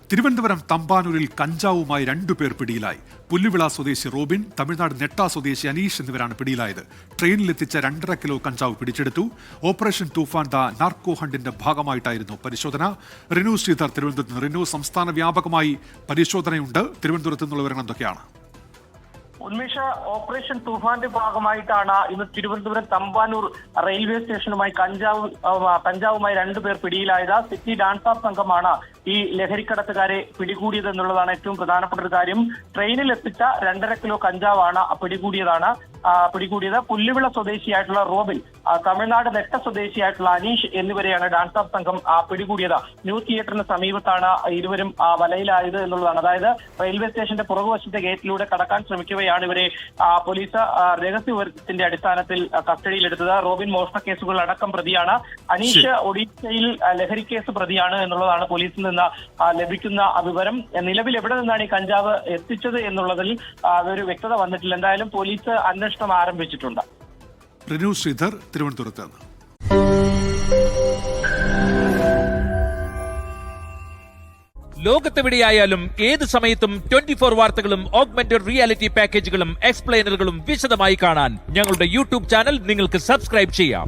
തിരുവനന്തപുരം തമ്പാനൂരിൽ കഞ്ചാവുമായി 2 പേർ പിടിയിലായി. പുല്ലുവിള സ്വദേശി റോബിൻ, തമിഴ്നാട് നെട്ട സ്വദേശി അനീഷ് എന്നിവരാണ് പിടിയിലായത്. ട്രെയിനിലെത്തിച്ച 2.5 കിലോ കഞ്ചാവ് പിടിച്ചെടുത്തു. ഓപ്പറേഷൻ തൂഫാൻ ദ നാർക്കോ ഹണ്ടിന്റെ ഭാഗമായിട്ടായിരുന്നു പരിശോധന. റിനു ശ്രീധർ തിരുവനന്തപുരത്ത് നിന്ന്. റിനു, സംസ്ഥാന വ്യാപകമായി പരിശോധനയുണ്ട്. തിരുവനന്തപുരത്ത് നിന്നുള്ള വിവരങ്ങൾ എന്തൊക്കെയാണ്? ഉന്മേഷ, ഓപ്പറേഷൻ തൂഫാന്റെ ഭാഗമായിട്ടാണ് ഇന്ന് തിരുവനന്തപുരം തമ്പാനൂർ റെയിൽവേ സ്റ്റേഷനുമായി കഞ്ചാവുമായി 2 പേർ പിടിയിലായത്. സിറ്റി ഡാൻസ് ഓഫ് സംഘമാണ് ഈ ലഹരിക്കടത്തുകാരെ പിടികൂടിയത് എന്നുള്ളതാണ് ഏറ്റവും പ്രധാനപ്പെട്ട ഒരു കാര്യം. ട്രെയിനിൽ എത്തിച്ച 2.5 കിലോ കഞ്ചാവാണ് പിടികൂടിയത്. പുല്ലുവിള സ്വദേശിയായിട്ടുള്ള റോബിൻ, തമിഴ്നാട് നെട്ട സ്വദേശിയായിട്ടുള്ള അനീഷ് എന്നിവരെയാണ് ഡാൻസ് ഓഫ് സംഘം പിടികൂടിയത്. ന്യൂ തിയേറ്ററിന് സമീപത്താണ് ഇരുവരും വലയിലായത് എന്നുള്ളതാണ്. അതായത് റെയിൽവേ സ്റ്റേഷന്റെ പുറകുവശത്തെ ഗേറ്റിലൂടെ കടക്കാൻ ശ്രമിക്കവെയാണ് ഇവരെ പോലീസ് രഹസ്യവിവരത്തിന്റെ അടിസ്ഥാനത്തിൽ കസ്റ്റഡിയിലെടുത്തത്. റോബിൻ മോഷണ കേസുകൾ അടക്കം പ്രതിയാണ്. അനീഷ് ഒഡീഷയിൽ ലഹരി കേസ് പ്രതിയാണ് എന്നുള്ളതാണ് പോലീസിൽ നിന്ന് ലഭിക്കുന്ന വിവരം. നിലവിൽ എവിടെ നിന്നാണ് ഈ കഞ്ചാവ് എത്തിച്ചത് എന്നുള്ളതിൽ ഒരു വ്യക്തത വന്നിട്ടില്ല. എന്തായാലും പോലീസ് അന്വേഷണം ആരംഭിച്ചിട്ടുണ്ട്. റിനു ശ്രീധർ തിരുവനന്തപുരത്ത് നിന്ന്. ലോകത്തെവിടെയായാലും ഏത് സമയത്തും 24 വാർത്തകളും ഓഗ്മെന്റഡ് റിയാലിറ്റി പാക്കേജുകളും എക്സ്പ്ലെയിനറുകളും വിശദമായി കാണാൻ ഞങ്ങളുടെ യൂട്യൂബ് ചാനൽ നിങ്ങൾക്ക് സബ്സ്ക്രൈബ് ചെയ്യാം.